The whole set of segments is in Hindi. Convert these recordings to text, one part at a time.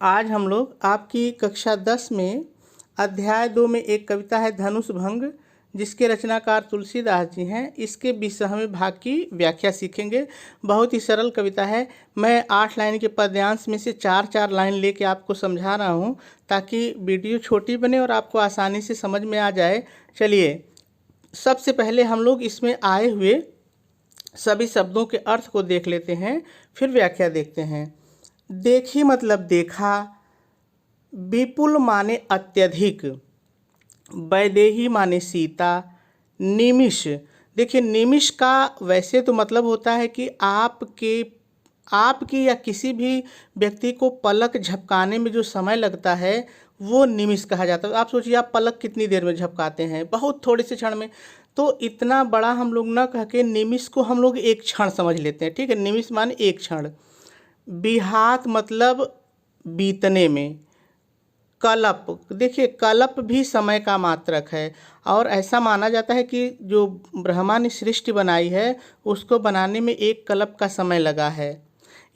आज हम लोग आपकी कक्षा 10 में अध्याय 2 में एक कविता है धनुष भंग, जिसके रचनाकार तुलसीदास जी हैं। इसके 20वें भाग की व्याख्या सीखेंगे। बहुत ही सरल कविता है। मैं 8 लाइन के पद्यांश में से 4-4 लाइन लेके आपको समझा रहा हूँ, ताकि वीडियो छोटी बने और आपको आसानी से समझ में आ जाए। चलिए, सबसे पहले हम लोग इसमें आए हुए सभी शब्दों के अर्थ को देख लेते हैं, फिर व्याख्या देखते हैं। देखी मतलब देखा, विपुल माने अत्यधिक, वैदेही माने सीता, निमिष। देखिए, निमिष का वैसे तो मतलब होता है कि आपकी या किसी भी व्यक्ति को पलक झपकाने में जो समय लगता है वो निमिष कहा जाता है। आप सोचिए, आप पलक कितनी देर में झपकाते हैं? बहुत थोड़े से क्षण में। तो इतना बड़ा हम लोग न कह के निमिष को हम लोग एक क्षण समझ लेते हैं। ठीक है, निमिष माने एक क्षण। बिहात मतलब बीतने में। कल्प, देखिए कल्प भी समय का मात्रक है, और ऐसा माना जाता है कि जो ब्रह्मा ने सृष्टि बनाई है उसको बनाने में एक कल्प का समय लगा है।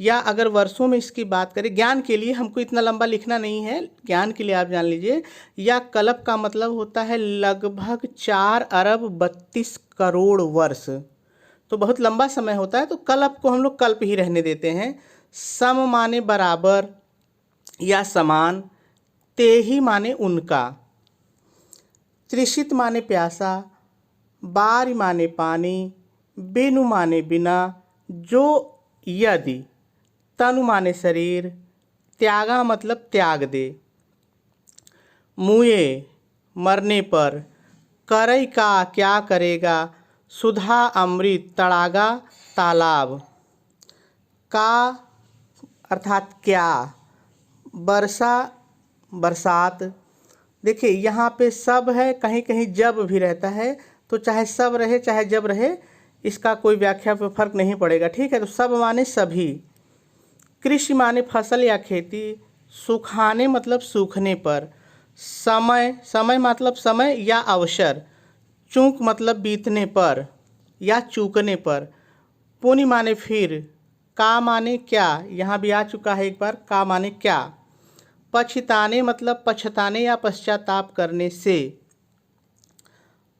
या अगर वर्षों में इसकी बात करें, ज्ञान के लिए, हमको इतना लंबा लिखना नहीं है, ज्ञान के लिए आप जान लीजिए, या कल्प का मतलब होता है लगभग 4 अरब 32 करोड़ वर्ष। तो बहुत लंबा समय होता है, तो कल्प को हम लोग कल्प ही रहने देते हैं। सम माने बराबर या समान, तेहि माने उनका, तृषित माने प्यासा, बारि माने पानी, बिनु माने बिना, जो यदि, तनु माने शरीर, त्यागा मतलब त्याग दे, मुए मरने पर, करई का क्या करेगा, सुधा अमृत तड़ागा तालाब, का अर्थात क्या, वर्षा बरसात। देखिए, यहाँ पे सब है, कहीं कहीं जब भी रहता है, तो चाहे सब रहे चाहे जब रहे, इसका कोई व्याख्या पे फर्क नहीं पड़ेगा। ठीक है, तो सब माने सभी। कृषि माने फसल या खेती, सुखाने मतलब सूखने पर, समय, समय मतलब समय या अवसर, चूक मतलब बीतने पर या चूकने पर, पुनि माने फिर, का माने क्या, यहाँ भी आ चुका है एक बार, का माने क्या, पछताने मतलब पछताने या पश्चाताप करने से,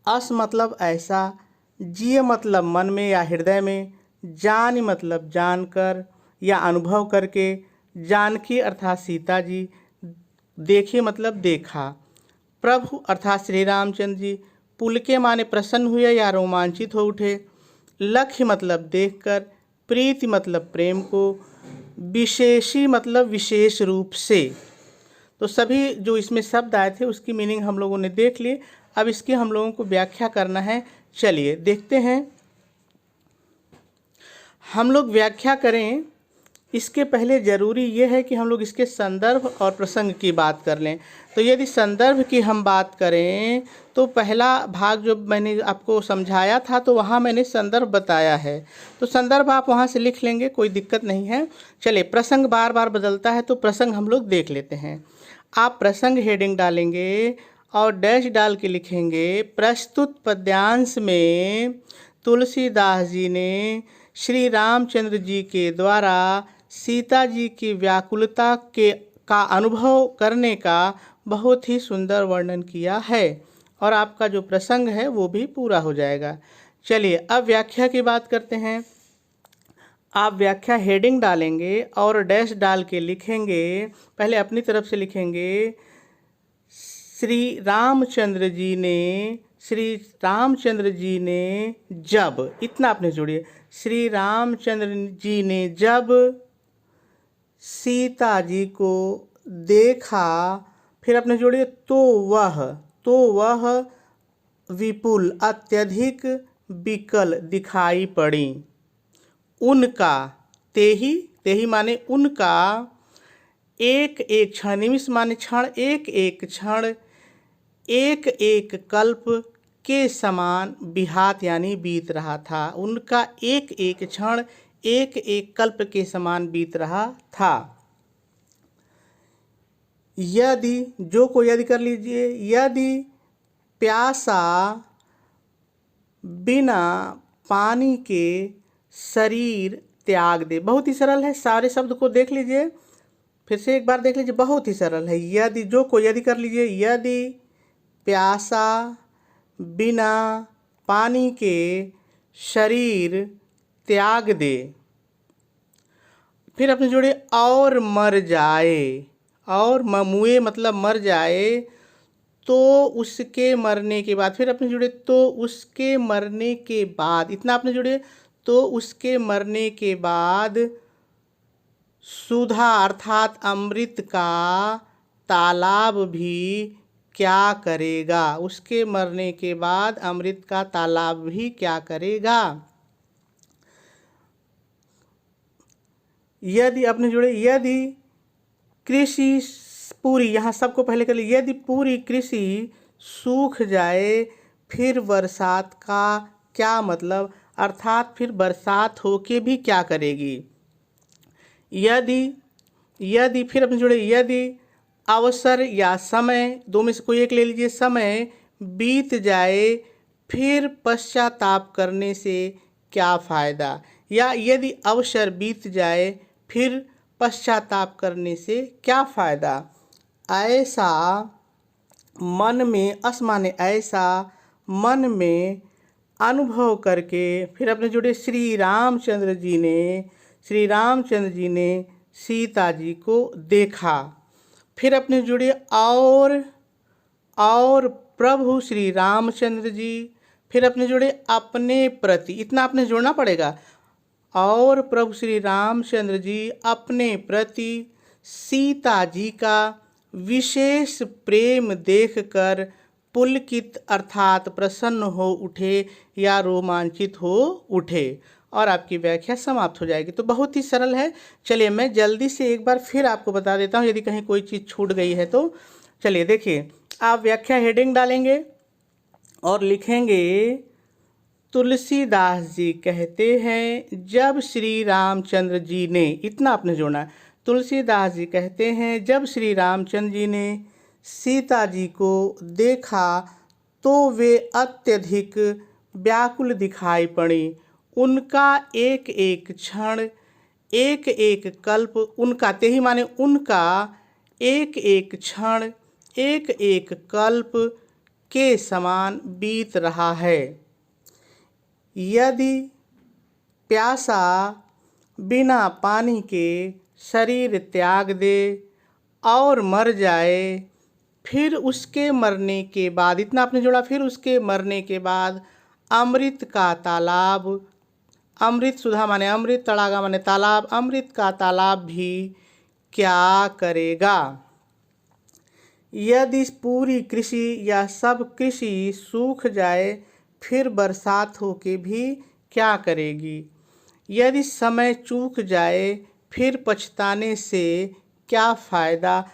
अस मतलब ऐसा, जिय मतलब मन में या हृदय में, जान मतलब जानकर या अनुभव करके, जानकी अर्थात सीता जी, देखे मतलब देखा, प्रभु अर्थात श्री रामचंद्र जी, पुलके माने प्रसन्न हुए या रोमांचित हो उठे, लक्ष्य मतलब देखकर, प्रीति मतलब प्रेम को, विशेषी मतलब विशेष रूप से। तो सभी जो इसमें शब्द आए थे उसकी मीनिंग हम लोगों ने देख ली। अब इसकी हम लोगों को व्याख्या करना है। चलिए देखते हैं। हम लोग व्याख्या करें, इसके पहले ज़रूरी ये है कि हम लोग इसके संदर्भ और प्रसंग की बात कर लें। तो यदि संदर्भ की हम बात करें, तो पहला भाग जो मैंने आपको समझाया था, तो वहाँ मैंने संदर्भ बताया है, तो संदर्भ आप वहाँ से लिख लेंगे, कोई दिक्कत नहीं है। चलिए, प्रसंग बार बार बदलता है, तो प्रसंग हम लोग देख लेते हैं। आप प्रसंग हेडिंग डालेंगे और डैश डाल के लिखेंगे, प्रस्तुत पद्यांश में तुलसीदास जी ने श्री रामचंद्र जी के द्वारा सीता जी की व्याकुलता का अनुभव करने का बहुत ही सुंदर वर्णन किया है, और आपका जो प्रसंग है वो भी पूरा हो जाएगा। चलिए, अब व्याख्या की बात करते हैं। आप व्याख्या हेडिंग डालेंगे और डैश डाल के लिखेंगे, पहले अपनी तरफ से लिखेंगे, श्री रामचंद्र जी ने जब, इतना आपने जोड़िए, श्री रामचंद्र जी ने जब सीता जी को देखा, फिर अपने जोड़िए, तो वह विपुल अत्यधिक विकल दिखाई पड़ी, उनका, तेही, तेही माने उनका, एक एक क्षण, निमिष माने क्षण, एक एक क्षण, एक एक कल्प के समान बिहात यानी बीत रहा था। उनका एक एक क्षण एक एक कल्प के समान बीत रहा था। यदि, जो को यदि कर लीजिए, यदि प्यासा बिना पानी के शरीर त्याग दे। बहुत ही सरल है, सारे शब्द को देख लीजिए, फिर से एक बार देख लीजिए, बहुत ही सरल है। यदि, जो को यदि कर लीजिए, यदि प्यासा बिना पानी के शरीर त्याग दे, फिर अपने जोड़े और मर जाए, और ममुए मतलब मर जाए, तो उसके मरने के बाद, फिर अपने जुड़े तो उसके मरने के बाद, इतना अपने जुड़े, तो उसके मरने के बाद सुधा अर्थात अमृत का तालाब भी क्या करेगा, उसके मरने के बाद अमृत का तालाब भी क्या करेगा। यदि अपने जुड़े, यदि कृषि पूरी, यहाँ सबको पहले कर लीजिए, यदि पूरी कृषि सूख जाए फिर बरसात का क्या मतलब, अर्थात फिर बरसात होके भी क्या करेगी। यदि फिर अपने जुड़े, यदि अवसर या समय, दो में से कोई एक ले लीजिए, समय बीत जाए फिर पश्चाताप करने से क्या फ़ायदा, या यदि अवसर बीत जाए फिर पश्चाताप करने से क्या फ़ायदा। ऐसा मन में, अस माने ऐसा मन में अनुभव करके, फिर अपने जुड़े श्री रामचंद्र जी ने सीता जी को देखा, फिर अपने जुड़े और प्रभु श्री रामचंद्र जी, फिर अपने जुड़े अपने प्रति, इतना आपने जोड़ना पड़ेगा, और प्रभु श्री रामचंद्र जी अपने प्रति सीता जी का विशेष प्रेम देखकर पुलकित अर्थात प्रसन्न हो उठे या रोमांचित हो उठे, और आपकी व्याख्या समाप्त हो जाएगी। तो बहुत ही सरल है। चलिए मैं जल्दी से एक बार फिर आपको बता देता हूँ, यदि कहीं कोई चीज़ छूट गई है तो। चलिए देखिए, आप व्याख्या हेडिंग डालेंगे और लिखेंगे, तुलसीदास जी कहते हैं जब श्री रामचंद्र जी ने, इतना आपने जोड़ना। तुलसीदास जी कहते हैं जब श्री रामचंद्र जी ने सीता जी को देखा तो वे अत्यधिक व्याकुल दिखाई पड़ी। उनका एक एक क्षण, एक एक कल्प, उनका ते ही माने उनका एक एक क्षण, एक एक कल्प के समान बीत रहा है। यदि प्यासा बिना पानी के शरीर त्याग दे और मर जाए फिर उसके मरने के बाद, इतना आपने जोड़ा, फिर उसके मरने के बाद अमृत का तालाब, अमृत सुधा माने अमृत, तड़ागा माने तालाब, अमृत का तालाब भी क्या करेगा। यदि पूरी कृषि या सब कृषि सूख जाए फिर बरसात होके भी क्या करेगी। यदि समय चूक जाए फिर पछताने से क्या फ़ायदा।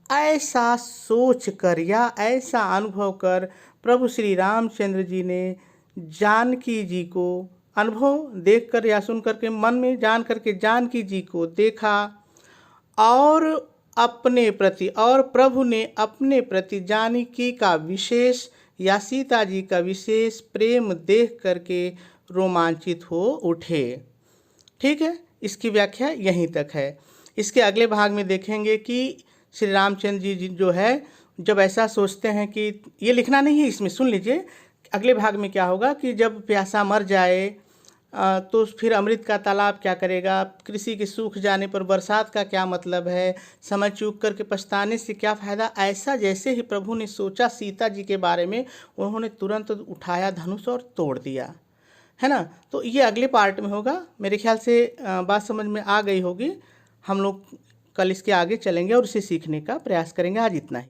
ऐसा सोच कर या ऐसा अनुभव कर प्रभु श्री रामचंद्र जी ने जानकी जी को, अनुभव देख कर या सुन कर के मन में जान करके जानकी जी को देखा, और अपने प्रति, और प्रभु ने अपने प्रति जानकी का विशेष या सीता जी का विशेष प्रेम देख करके रोमांचित हो उठे। ठीक है, इसकी व्याख्या यहीं तक है। इसके अगले भाग में देखेंगे कि श्री रामचंद्र जी जो है जब ऐसा सोचते हैं कि, ये लिखना नहीं है इसमें, सुन लीजिए अगले भाग में क्या होगा कि जब प्यासा मर जाए तो फिर अमृत का तालाब क्या करेगा, कृषि के सूख जाने पर बरसात का क्या मतलब है, समय चूक करके पछताने से क्या फ़ायदा। ऐसा जैसे ही प्रभु ने सोचा सीता जी के बारे में, उन्होंने तुरंत उठाया धनुष और तोड़ दिया, है ना। तो ये अगले पार्ट में होगा। मेरे ख्याल से बात समझ में आ गई होगी। हम लोग कल इसके आगे चलेंगे और इसे सीखने का प्रयास करेंगे। आज इतना ही।